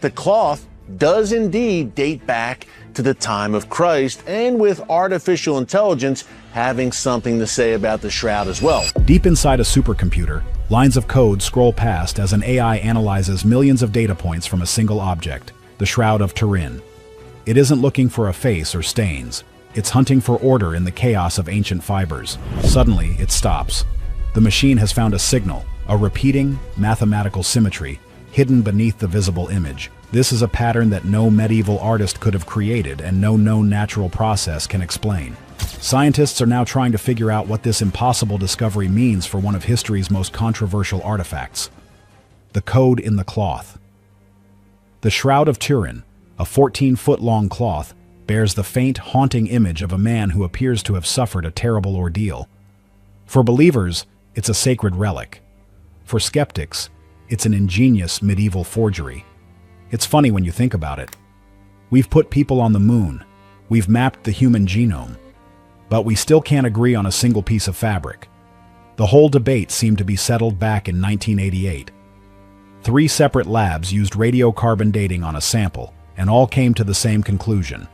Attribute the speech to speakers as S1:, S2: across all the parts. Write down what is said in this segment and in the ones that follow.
S1: The cloth does indeed date back to the time of Christ, and with artificial intelligence having something to say about the shroud as well.
S2: Deep inside a supercomputer, lines of code scroll past as an AI analyzes millions of data points from a single object, the Shroud of Turin. It isn't looking for a face or stains. It's hunting for order in the chaos of ancient fibers. Suddenly, it stops. The machine has found a signal, a repeating, mathematical symmetry, hidden beneath the visible image. This is a pattern that no medieval artist could have created and no known natural process can explain. Scientists are now trying to figure out what this impossible discovery means for one of history's most controversial artifacts: the code in the cloth. The Shroud of Turin, a 14-foot-long cloth, bears the faint, haunting image of a man who appears to have suffered a terrible ordeal. For believers, it's a sacred relic. For skeptics, it's an ingenious medieval forgery. It's funny when you think about it. We've put people on the moon, we've mapped the human genome, but we still can't agree on a single piece of fabric. The whole debate seemed to be settled back in 1988. 3 separate labs used radiocarbon dating on a sample, and all came to the same conclusion.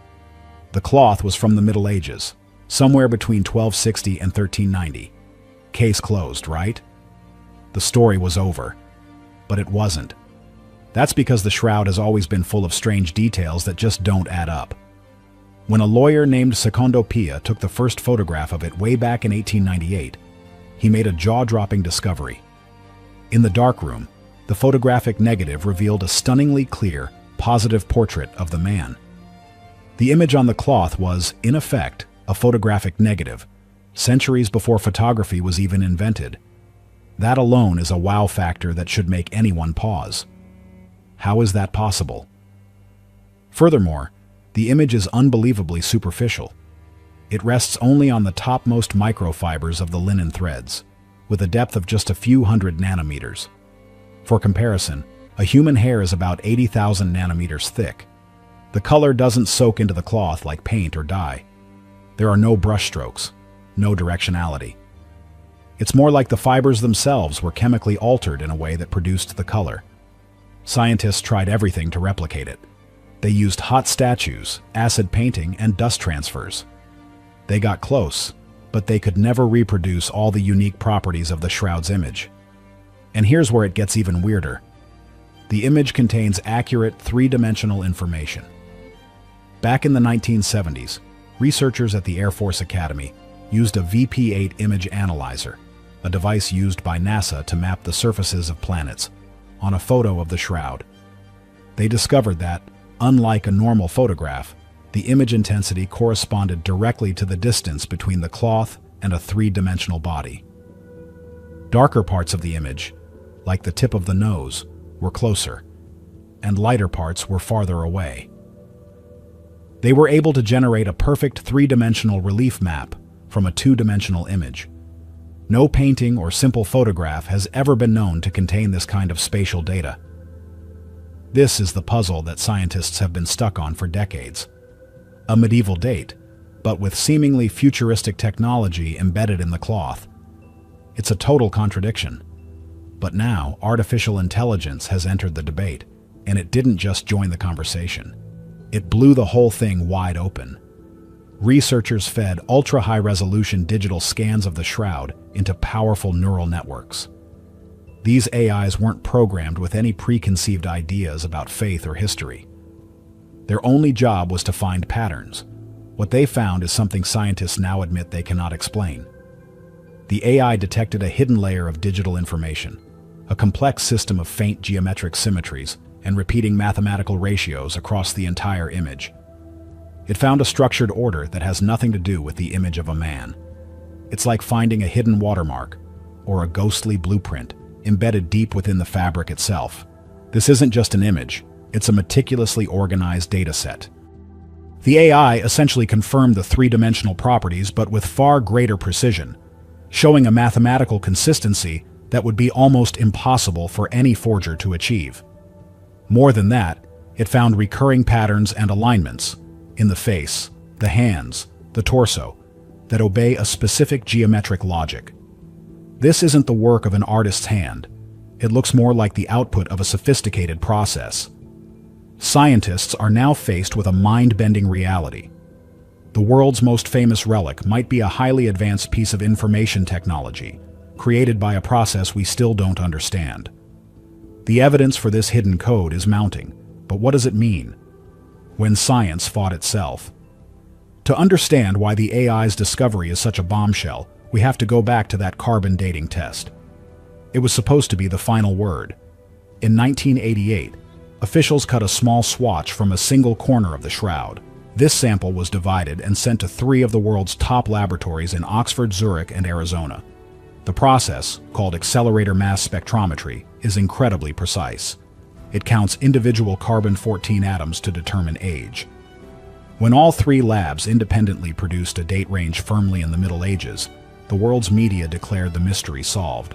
S2: The cloth was from the Middle Ages, somewhere between 1260 and 1390. Case closed, right? The story was over. But it wasn't. That's because the shroud has always been full of strange details that just don't add up. When a lawyer named Secondo Pia took the first photograph of it way back in 1898, he made a jaw-dropping discovery. In the darkroom, the photographic negative revealed a stunningly clear, positive portrait of the man. The image on the cloth was, in effect, a photographic negative, centuries before photography was even invented. That alone is a wow factor that should make anyone pause. How is that possible? Furthermore, the image is unbelievably superficial. It rests only on the topmost microfibers of the linen threads, with a depth of just a few hundred nanometers. For comparison, a human hair is about 80,000 nanometers thick. The color doesn't soak into the cloth like paint or dye. There are no brushstrokes, no directionality. It's more like the fibers themselves were chemically altered in a way that produced the color. Scientists tried everything to replicate it. They used hot statues, acid painting, and dust transfers. They got close, but they could never reproduce all the unique properties of the shroud's image. And here's where it gets even weirder. The image contains accurate, 3-dimensional information. Back in the 1970s, researchers at the Air Force Academy used a VP-8 image analyzer, a device used by NASA to map the surfaces of planets, on a photo of the shroud. They discovered that, unlike a normal photograph, the image intensity corresponded directly to the distance between the cloth and a 3-dimensional body. Darker parts of the image, like the tip of the nose, were closer, and lighter parts were farther away. They were able to generate a perfect 3-dimensional relief map from a 2-dimensional image. No painting or simple photograph has ever been known to contain this kind of spatial data. This is the puzzle that scientists have been stuck on for decades. A medieval date, but with seemingly futuristic technology embedded in the cloth. It's a total contradiction. But now, artificial intelligence has entered the debate, and it didn't just join the conversation. It blew the whole thing wide open. Researchers fed ultra-high-resolution digital scans of the shroud into powerful neural networks. These AIs weren't programmed with any preconceived ideas about faith or history. Their only job was to find patterns. What they found is something scientists now admit they cannot explain. The AI detected a hidden layer of digital information, a complex system of faint geometric symmetries and repeating mathematical ratios across the entire image. It found a structured order that has nothing to do with the image of a man. It's like finding a hidden watermark, or a ghostly blueprint, embedded deep within the fabric itself. This isn't just an image, it's a meticulously organized data set. The AI essentially confirmed the 3-dimensional properties, but with far greater precision, showing a mathematical consistency that would be almost impossible for any forger to achieve. More than that, it found recurring patterns and alignments in the face, the hands, the torso, that obey a specific geometric logic. This isn't the work of an artist's hand. It looks more like the output of a sophisticated process. Scientists are now faced with a mind-bending reality. The world's most famous relic might be a highly advanced piece of information technology, created by a process we still don't understand. The evidence for this hidden code is mounting, but what does it mean? When science fought itself. To understand why the AI's discovery is such a bombshell, we have to go back to that carbon dating test. It was supposed to be the final word. In 1988, officials cut a small swatch from a single corner of the shroud. This sample was divided and sent to 3 of the world's top laboratories in Oxford, Zurich, and Arizona. The process, called accelerator mass spectrometry, is incredibly precise. It counts individual carbon-14 atoms to determine age. When all 3 labs independently produced a date range firmly in the Middle Ages, the world's media declared the mystery solved.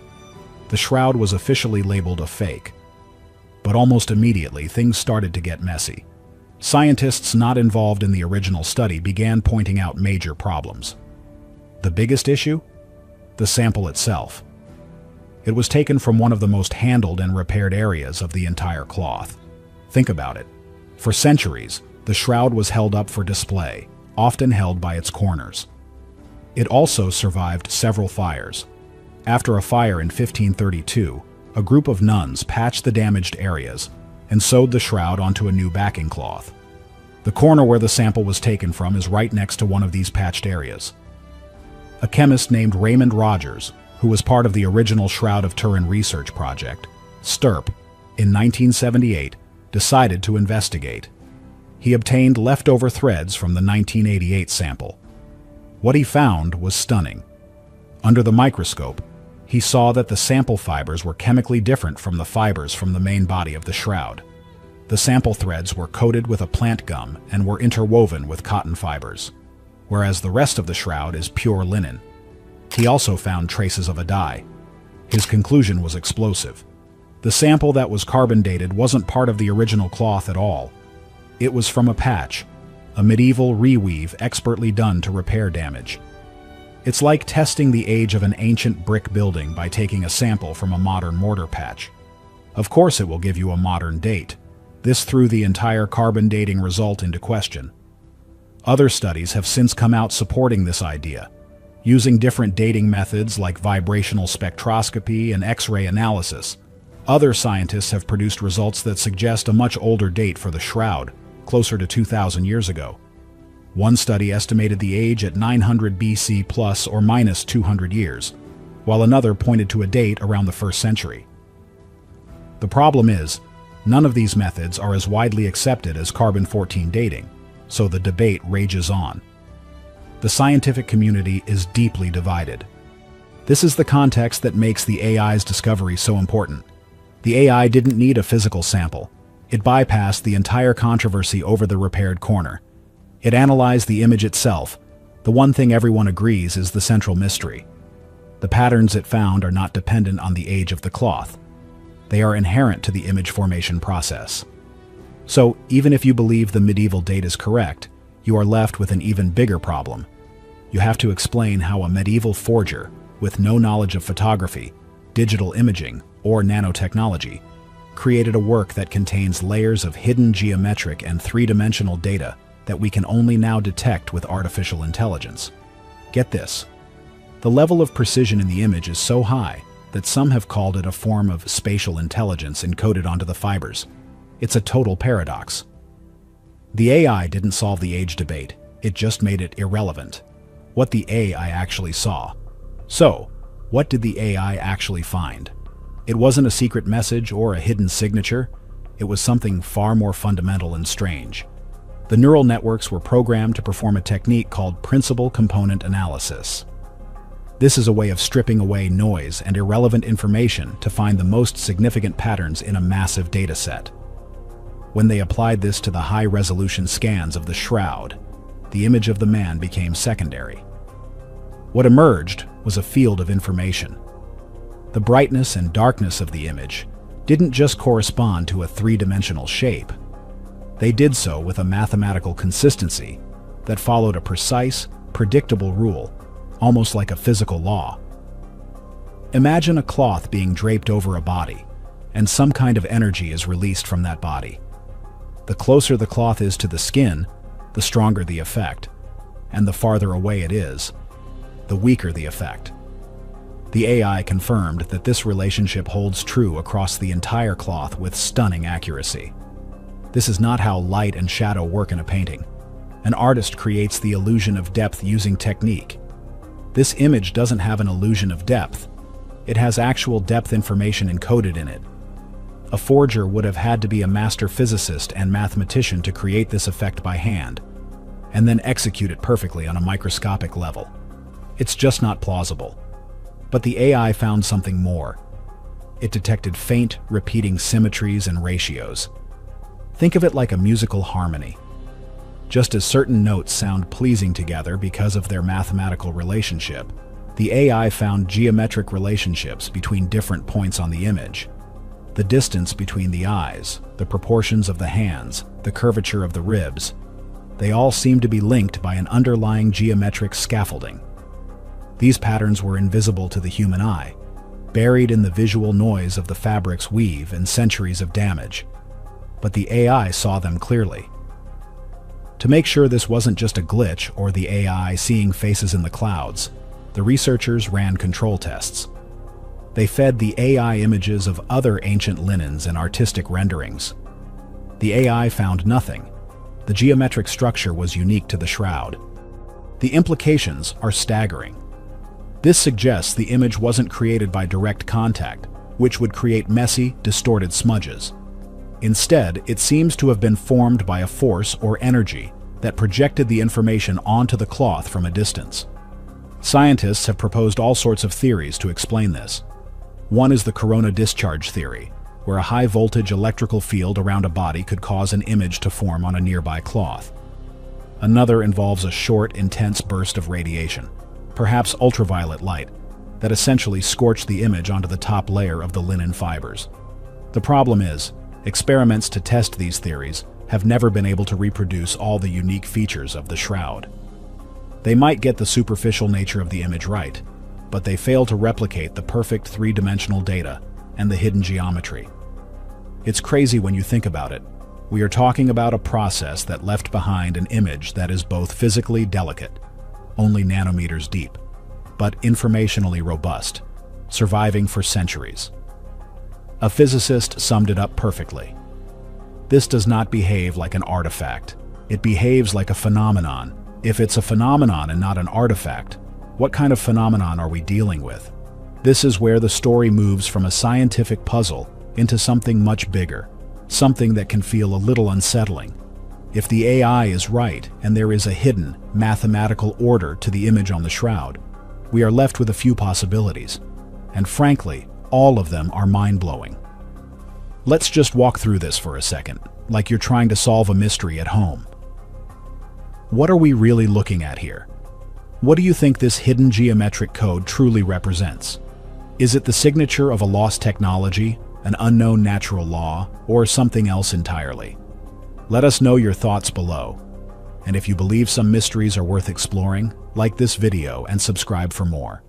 S2: The shroud was officially labeled a fake. But almost immediately, things started to get messy. Scientists not involved in the original study began pointing out major problems. The biggest issue? The sample itself. It was taken from one of the most handled and repaired areas of the entire cloth. Think about it. For centuries, the shroud was held up for display, often held by its corners. It also survived several fires. After a fire in 1532, a group of nuns patched the damaged areas and sewed the shroud onto a new backing cloth. The corner where the sample was taken from is right next to one of these patched areas. A chemist named Raymond Rogers, who was part of the original Shroud of Turin research project, STURP, in 1978, decided to investigate. He obtained leftover threads from the 1988 sample. What he found was stunning. Under the microscope, he saw that the sample fibers were chemically different from the fibers from the main body of the shroud. The sample threads were coated with a plant gum and were interwoven with cotton fibers, whereas the rest of the shroud is pure linen. He also found traces of a dye. His conclusion was explosive. The sample that was carbon dated wasn't part of the original cloth at all. It was from a patch, a medieval reweave expertly done to repair damage. It's like testing the age of an ancient brick building by taking a sample from a modern mortar patch. Of course it will give you a modern date. This threw the entire carbon dating result into question. Other studies have since come out supporting this idea, using different dating methods like vibrational spectroscopy and X-ray analysis. Other scientists have produced results that suggest a much older date for the shroud, closer to 2,000 years ago. One study estimated the age at 900 BC plus or minus 200 years, while another pointed to a date around the 1st century. The problem is, none of these methods are as widely accepted as carbon-14 dating, so the debate rages on. The scientific community is deeply divided. This is the context that makes the AI's discovery so important. The AI didn't need a physical sample. It bypassed the entire controversy over the repaired corner. It analyzed the image itself. The one thing everyone agrees is the central mystery. The patterns it found are not dependent on the age of the cloth. They are inherent to the image formation process. So, even if you believe the medieval date is correct, you are left with an even bigger problem. You have to explain how a medieval forger, with no knowledge of photography, digital imaging, or nanotechnology, created a work that contains layers of hidden geometric and three-dimensional data that we can only now detect with artificial intelligence. Get this. The level of precision in the image is so high that some have called it a form of spatial intelligence encoded onto the fibers. It's a total paradox. The AI didn't solve the age debate, it just made it irrelevant. What the AI actually saw. So, what did the AI actually find? It wasn't a secret message or a hidden signature. It was something far more fundamental and strange. The neural networks were programmed to perform a technique called principal component analysis. This is a way of stripping away noise and irrelevant information to find the most significant patterns in a massive data set. When they applied this to the high-resolution scans of the shroud, the image of the man became secondary. What emerged was a field of information. The brightness and darkness of the image didn't just correspond to a three-dimensional shape. They did so with a mathematical consistency that followed a precise, predictable rule, almost like a physical law. Imagine a cloth being draped over a body, and some kind of energy is released from that body. The closer the cloth is to the skin, the stronger the effect, and the farther away it is, the weaker the effect. The AI confirmed that this relationship holds true across the entire cloth with stunning accuracy. This is not how light and shadow work in a painting. An artist creates the illusion of depth using technique. This image doesn't have an illusion of depth. It has actual depth information encoded in it. A forger would have had to be a master physicist and mathematician to create this effect by hand, and then execute it perfectly on a microscopic level. It's just not plausible. But the AI found something more. It detected faint, repeating symmetries and ratios. Think of it like a musical harmony. Just as certain notes sound pleasing together because of their mathematical relationship, the AI found geometric relationships between different points on the image. The distance between the eyes, the proportions of the hands, the curvature of the ribs, they all seem to be linked by an underlying geometric scaffolding. These patterns were invisible to the human eye, buried in the visual noise of the fabric's weave and centuries of damage. But the AI saw them clearly. To make sure this wasn't just a glitch or the AI seeing faces in the clouds, the researchers ran control tests. They fed the AI images of other ancient linens and artistic renderings. The AI found nothing. The geometric structure was unique to the shroud. The implications are staggering. This suggests the image wasn't created by direct contact, which would create messy, distorted smudges. Instead, it seems to have been formed by a force or energy that projected the information onto the cloth from a distance. Scientists have proposed all sorts of theories to explain this. One is the corona discharge theory, where a high-voltage electrical field around a body could cause an image to form on a nearby cloth. Another involves a short, intense burst of radiation, perhaps ultraviolet light, that essentially scorched the image onto the top layer of the linen fibers. The problem is, experiments to test these theories have never been able to reproduce all the unique features of the shroud. They might get the superficial nature of the image right, but they fail to replicate the perfect three-dimensional data and the hidden geometry. It's crazy when you think about it. We are talking about a process that left behind an image that is both physically delicate, only nanometers deep, but informationally robust, surviving for centuries. A physicist summed it up perfectly. This does not behave like an artifact. It behaves like a phenomenon. If it's a phenomenon and not an artifact, what kind of phenomenon are we dealing with? This is where the story moves from a scientific puzzle into something much bigger, something that can feel a little unsettling. If the AI is right and there is a hidden, mathematical order to the image on the shroud, we are left with a few possibilities. And frankly, all of them are mind-blowing. Let's just walk through this for a second, like you're trying to solve a mystery at home. What are we really looking at here? What do you think this hidden geometric code truly represents? Is it the signature of a lost technology, an unknown natural law, or something else entirely? Let us know your thoughts below. And if you believe some mysteries are worth exploring, like this video and subscribe for more.